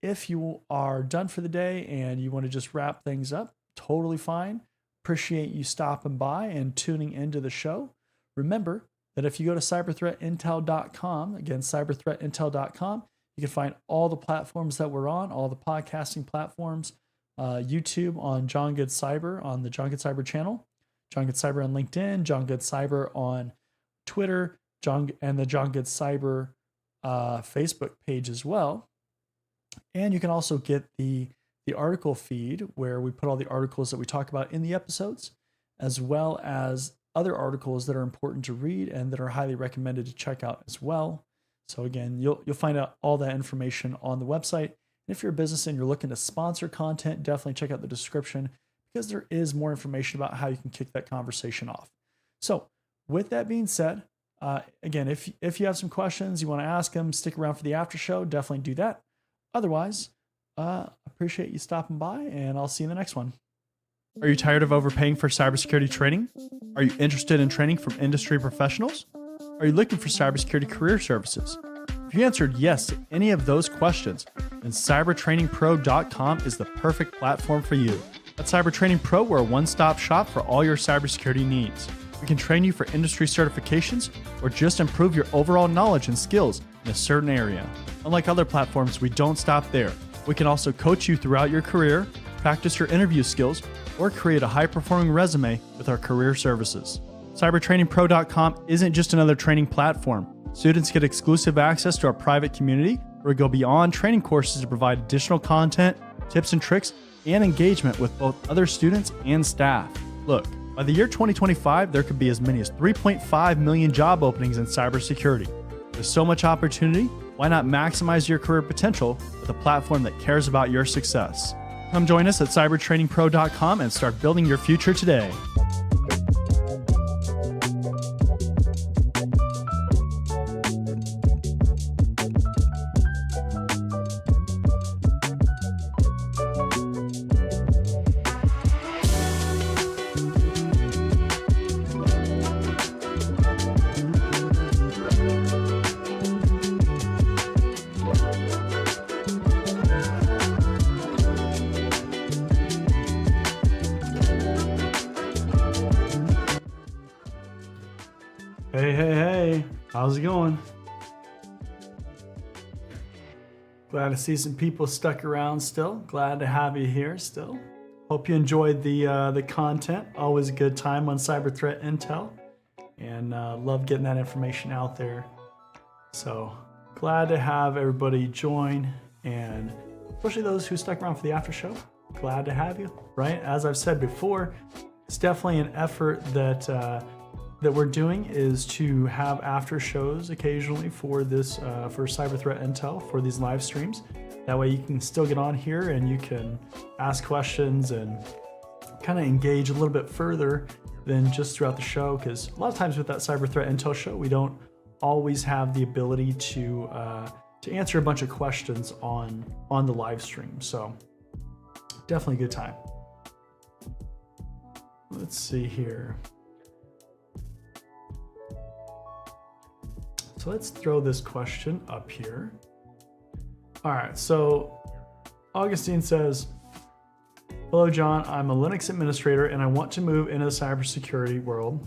If you are done for the day and you want to just wrap things up, totally fine. Appreciate you stopping by and tuning into the show. Remember that if you go to cyberthreatintel.com, again, cyberthreatintel.com, You can find all the platforms that we're on, all the podcasting platforms, YouTube on John Good Cyber on the John Good Cyber channel, John Good Cyber on LinkedIn, John Good Cyber on Twitter, and the John Good Cyber Facebook page as well. And you can also get the article feed where we put all the articles that we talk about in the episodes, as well as other articles that are important to read and that are highly recommended to check out as well. So again, you'll find out all that information on the website. And if you're a business and you're looking to sponsor content, definitely check out the description because there is more information about how you can kick that conversation off. So with that being said, again, if you have some questions, you want to ask them, stick around for the after show, definitely do that. Otherwise, appreciate you stopping by, and I'll see you in the next one. Are you tired of overpaying for cybersecurity training? Are you interested in training from industry professionals? Are you looking for cybersecurity career services? If you answered yes to any of those questions, then cybertrainingpro.com is the perfect platform for you. At Cyber Training Pro, we're a one-stop shop for all your cybersecurity needs. We can train you for industry certifications or just improve your overall knowledge and skills in a certain area. Unlike other platforms, we don't stop there. We can also coach you throughout your career, practice your interview skills, or create a high-performing resume with our career services. CybertrainingPro.com isn't just another training platform. Students get exclusive access to our private community where we go beyond training courses to provide additional content, tips and tricks, and engagement with both other students and staff. Look, by the year 2025, there could be as many as 3.5 million job openings in cybersecurity. There's so much opportunity, why not maximize your career potential with a platform that cares about your success? Come join us at cybertrainingpro.com and start building your future today. Hey, how's it going? Glad to see some people stuck around still. Glad to have you here still. Hope you enjoyed the content. Always a good time on Cyber Threat Intel, and love getting that information out there. So glad to have everybody join, and especially those who stuck around for the after show. Glad to have you, right? As I've said before, it's definitely an effort that we're doing is to have after shows occasionally for this for Cyber Threat Intel for these live streams. That way you can still get on here and you can ask questions and kind of engage a little bit further than just throughout the show, because a lot of times with that Cyber Threat Intel show we don't always have the ability to answer a bunch of questions on the live stream. So definitely a good time. Let's see here. So let's throw this question up here. All right, so Augustine says, hello, John. I'm a Linux administrator and I want to move into the cybersecurity world.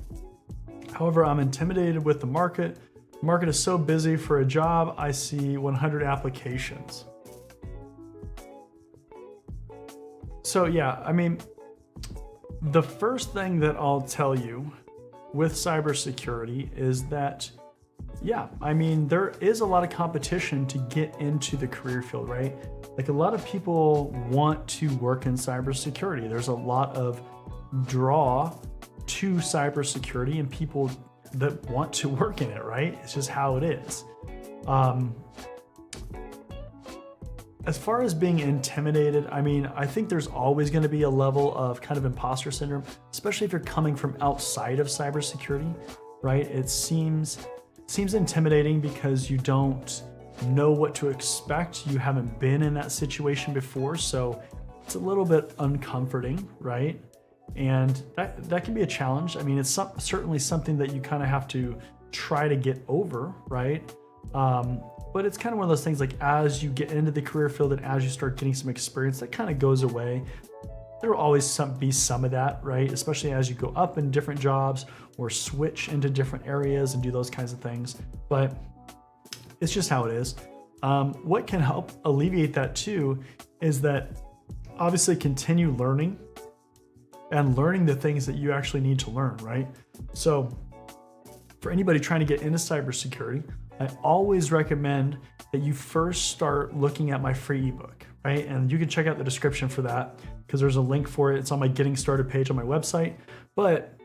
However, I'm intimidated with the market. The market is so busy. For a job, I see 100 applications. So yeah, I mean, the first thing that I'll tell you with cybersecurity is that yeah, I mean, there is a lot of competition to get into the career field, right? Like a lot of people want to work in cybersecurity. There's a lot of draw to cybersecurity and people that want to work in it, right? It's just how it is. As far as being intimidated, I mean, I think there's always going to be a level of kind of imposter syndrome, especially if you're coming from outside of cybersecurity, right? It seems intimidating because you don't know what to expect. You haven't been in that situation before, so it's a little bit uncomforting, right? And that can be a challenge. I mean, it's certainly something that you kind of have to try to get over, right? But it's kind of one of those things, like as you get into the career field and as you start getting some experience, that kind of goes away. There will always be some of that, right? Especially as you go up in different jobs or switch into different areas and do those kinds of things. But it's just how it is. What can help alleviate that too is that obviously continue learning and learning the things that you actually need to learn, right? So for anybody trying to get into cybersecurity, I always recommend that you first start looking at my free ebook, right? And you can check out the description for that because there's a link for it. It's on my Getting Started page on my website. But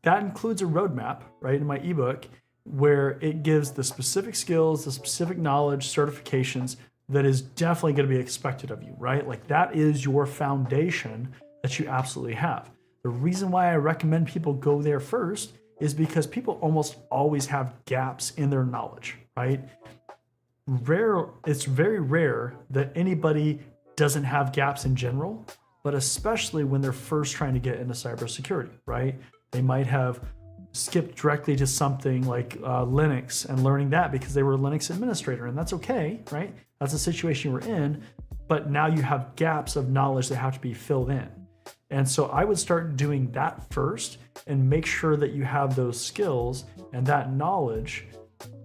that includes a roadmap, right, in my ebook where it gives the specific skills, the specific knowledge, certifications that is definitely going to be expected of you, right? Like that is your foundation that you absolutely have. The reason why I recommend people go there first is because people almost always have gaps in their knowledge, right? It's very rare that anybody doesn't have gaps in general, but especially when they're first trying to get into cybersecurity, right? They might have skipped directly to something like Linux and learning that because they were a Linux administrator, and that's okay, right? That's the situation we're in, but now you have gaps of knowledge that have to be filled in. And so I would start doing that first and make sure that you have those skills and that knowledge,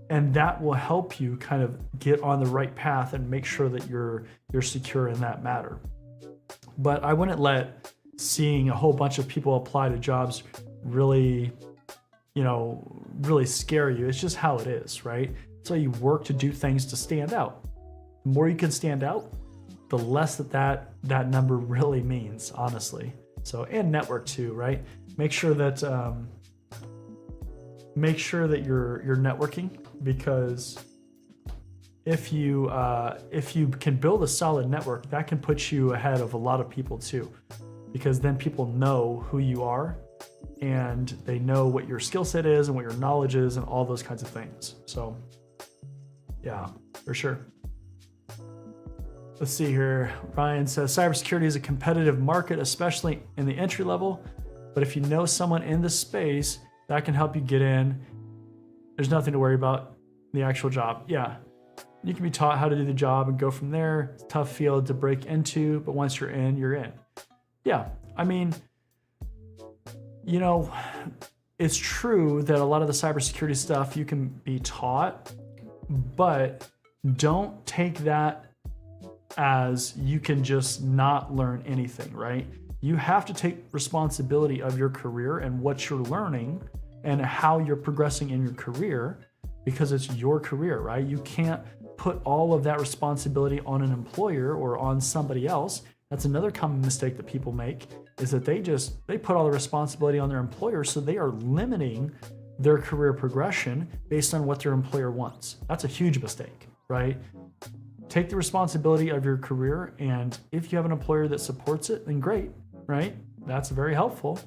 and that will help you kind of get on the right path and make sure that you're secure in that matter. But I wouldn't let seeing a whole bunch of people apply to jobs really scare you. It's just how it is, right? So you work to do things to stand out. The more you can stand out, the less that number really means, honestly. So, and network too, right? Make sure that you're networking, because if you can build a solid network, that can put you ahead of a lot of people too, because then people know who you are and they know what your skill set is and what your knowledge is and all those kinds of things. So yeah, for sure. Let's see here. Ryan says, cybersecurity is a competitive market, especially in the entry level. But if you know someone in the space, that can help you get in. There's nothing to worry about the actual job. Yeah, you can be taught how to do the job and go from there. It's a tough field to break into, but once you're in, you're in. Yeah, I mean, it's true that a lot of the cybersecurity stuff you can be taught, but don't take that as you can just not learn anything, right? You have to take responsibility of your career and what you're learning and how you're progressing in your career, because it's your career, right? You can't put all of that responsibility on an employer or on somebody else. That's another common mistake that people make, is that they put all the responsibility on their employer, so they are limiting their career progression based on what their employer wants. That's a huge mistake, right? Take the responsibility of your career, and if you have an employer that supports it, then great, right? That's very helpful.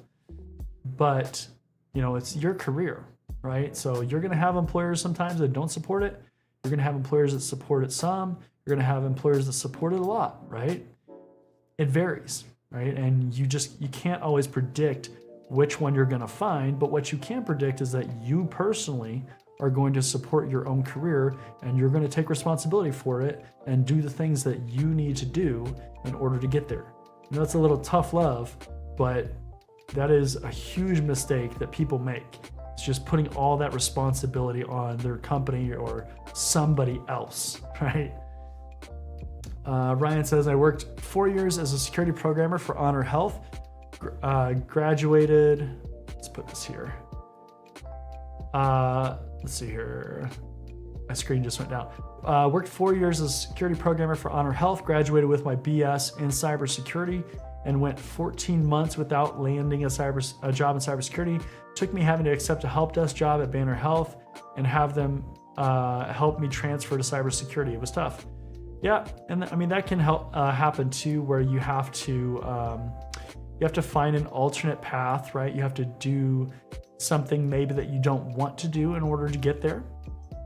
But, it's your career, right? So you're going to have employers sometimes that don't support it. You're going to have employers that support it some. You're going to have employers that support it a lot, right? It varies, right? And you can't always predict which one you're going to find, but what you can predict is that you personally are going to support your own career, and you're going to take responsibility for it and do the things that you need to do in order to get there. It's a little tough love, but that is a huge mistake that people make. It's just putting all that responsibility on their company or somebody else, right? Ryan says, I worked 4 years as a security programmer for Honor Health. Graduated. Let's put this here. Let's see here. My screen just went down. Worked 4 years as a security programmer for Honor Health, graduated with my BS in cybersecurity, and went 14 months without landing a job in cybersecurity. Took me having to accept a help desk job at Banner Health and have them help me transfer to cybersecurity. It was tough. Yeah, and I mean that can help happen too, where you have to find an alternate path, right? You have to do something maybe that you don't want to do in order to get there.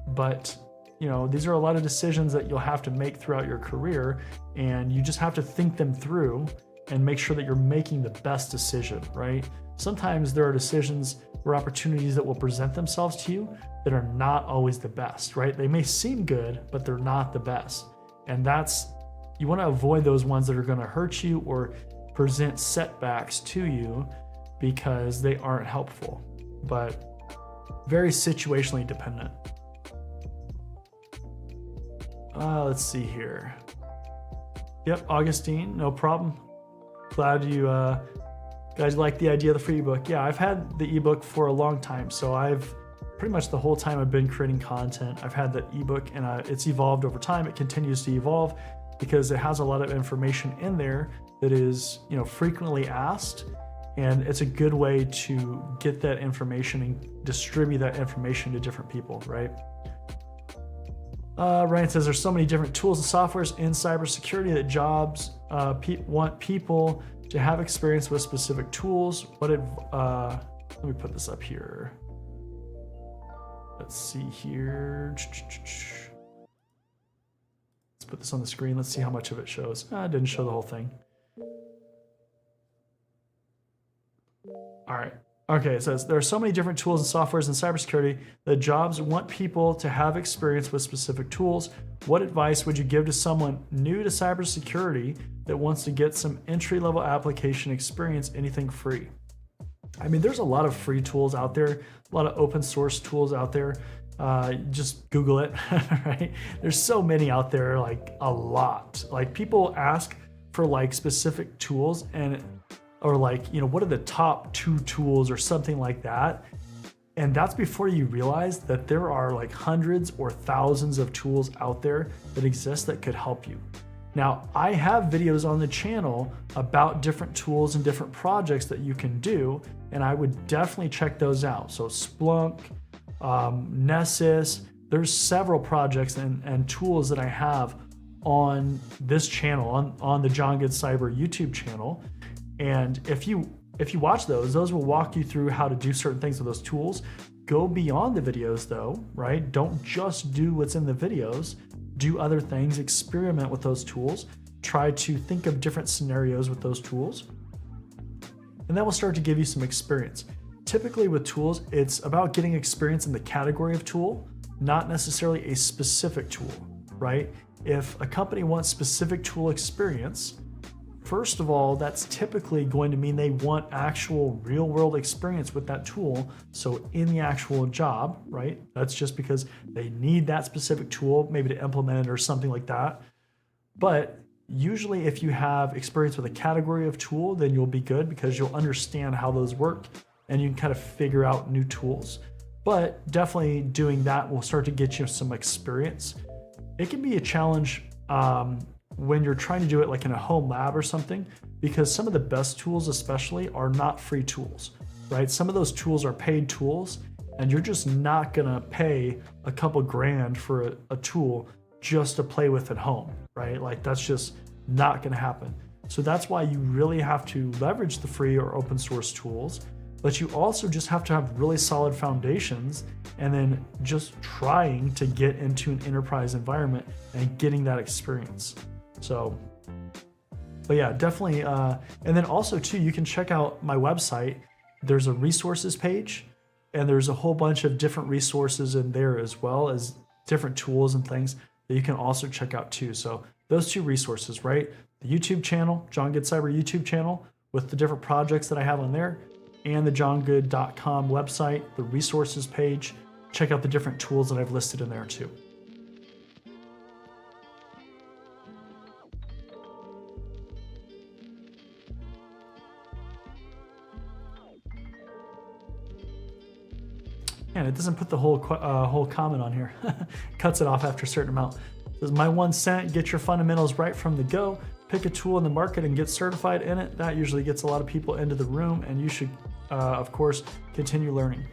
But these are a lot of decisions that you'll have to make throughout your career, and you just have to think them through and make sure that you're making the best decision, right? Sometimes there are decisions or opportunities that will present themselves to you that are not always the best, right? They may seem good, but they're not the best. And you want to avoid those ones that are going to hurt you or present setbacks to you because they aren't helpful, but very situationally dependent. Let's see here. Yep, Augustine, no problem. Glad you guys like the idea of the free ebook. Yeah, I've had the ebook for a long time, so I've pretty much the whole time I've been creating content, I've had the ebook, and it's evolved over time. It continues to evolve because it has a lot of information in there that is, frequently asked, and it's a good way to get that information and distribute that information to different people, right? Ryan says there's so many different tools and softwares in cybersecurity that jobs want people to have experience with specific tools. Let me put this up here. Let's see here. Let's put this on the screen. Let's see how much of it shows. It didn't show the whole thing. All right. Okay, it says there are so many different tools and softwares in cybersecurity that jobs want people to have experience with specific tools. What advice would you give to someone new to cybersecurity that wants to get some entry-level application experience, anything free? I mean, there's a lot of free tools out there, a lot of open source tools out there. Just Google it, right? There's so many out there, like a lot. Like people ask for like specific tools or like, what are the top 2 tools or something like that. And that's before you realize that there are like hundreds or thousands of tools out there that exist that could help you. Now, I have videos on the channel about different tools and different projects that you can do, and I would definitely check those out. So Splunk, Nessus, there's several projects and tools that I have on this channel, on the John Good Cyber YouTube channel. And if you watch those will walk you through how to do certain things with those tools. Go beyond the videos though, right? Don't just do what's in the videos. Do other things, experiment with those tools, try to think of different scenarios with those tools, and that will start to give you some experience. Typically with tools, it's about getting experience in the category of tool, not necessarily a specific tool, right? If a company wants specific tool experience, first of all, that's typically going to mean they want actual real world experience with that tool. So in the actual job, right? That's just because they need that specific tool, maybe to implement it or something like that. But usually if you have experience with a category of tool, then you'll be good because you'll understand how those work and you can kind of figure out new tools. But definitely doing that will start to get you some experience. It can be a challenge when you're trying to do it like in a home lab or something, because some of the best tools especially are not free tools, right? Some of those tools are paid tools, and you're just not gonna pay a couple grand for a tool just to play with at home, right? Like that's just not gonna happen. So that's why you really have to leverage the free or open source tools, but you also just have to have really solid foundations and then just trying to get into an enterprise environment and getting that experience. So, but yeah, definitely. And then also too, you can check out my website. There's a resources page and there's a whole bunch of different resources in there as well as different tools and things that you can also check out too. So those 2 resources, right? The YouTube channel, John Good Cyber YouTube channel with the different projects that I have on there, and the johngood.com website, the resources page. Check out the different tools that I've listed in there too. And it doesn't put the whole comment on here. Cuts it off after a certain amount. It says, my 1 cent, get your fundamentals right from the go. Pick a tool in the market and get certified in it. That usually gets a lot of people into the room, and you should, of course, continue learning.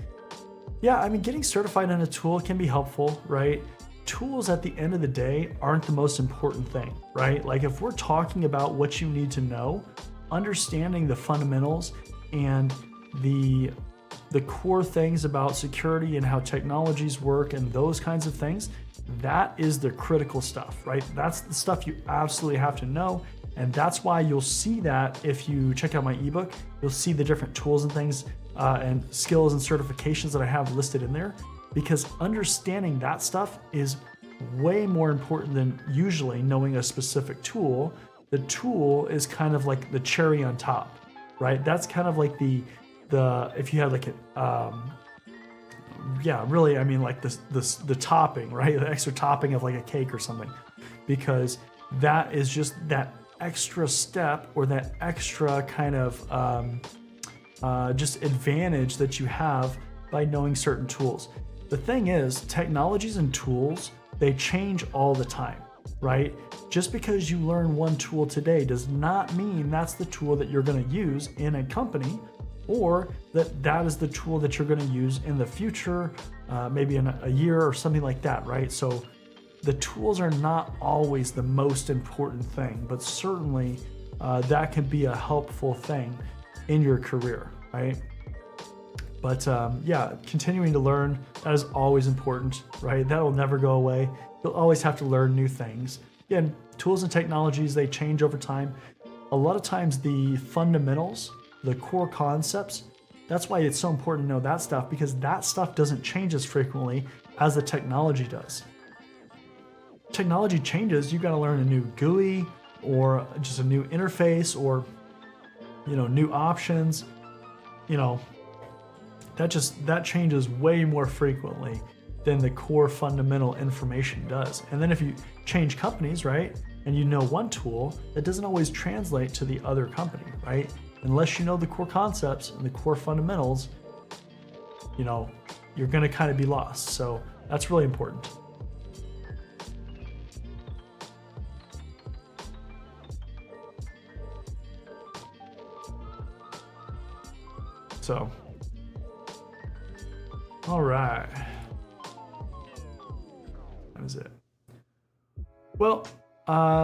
Yeah, I mean, getting certified in a tool can be helpful, right? Tools at the end of the day aren't the most important thing, right? Like if we're talking about what you need to know, understanding the fundamentals and the core things about security and how technologies work and those kinds of things, that is the critical stuff, right? That's the stuff you absolutely have to know. And that's why you'll see that if you check out my ebook, you'll see the different tools and things and skills and certifications that I have listed in there, because understanding that stuff is way more important than usually knowing a specific tool. The tool is kind of like the cherry on top, right? That's kind of like the if you had like yeah, really, I mean like the topping, right? The extra topping of like a cake or something. because that is just that extra step or that extra kind of just advantage that you have by knowing certain tools. The thing is, technologies and tools, they change all the time, right? Just because you learn one tool today does not mean that's the tool that you're going to use in a company, or that is the tool that you're going to use in the future, maybe in a year or something like that, right? So the tools are not always the most important thing, but certainly that can be a helpful thing in your career, right? But yeah, continuing to learn, that is always important, right? That will never go away. You'll always have to learn new things. Again, tools and technologies, they change over time. A lot of times the fundamentals, the core concepts, that's why it's so important to know that stuff, because that stuff doesn't change as frequently as the technology does. Technology changes, you got to learn a new GUI or just a new interface or, you know, new options, you know, that changes way more frequently than the core fundamental information does. And then if you change companies, right, and you know one tool, that doesn't always translate to the other company, right? Unless you know the core concepts and the core fundamentals, you know, you're going to kind of be lost. So that's really important. So, all right. That is it. Well,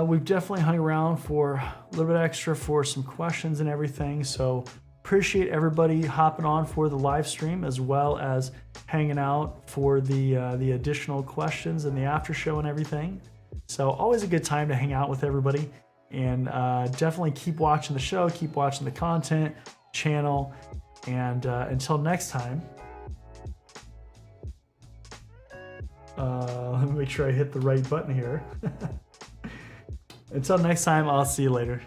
we've definitely hung around for a little bit extra for some questions and everything. So appreciate everybody hopping on for the live stream as well as hanging out for the additional questions and the after show and everything. So always a good time to hang out with everybody, and definitely keep watching the show, keep watching the content channel. And until next time, let me make sure I hit the right button here. Until next time, I'll see you later.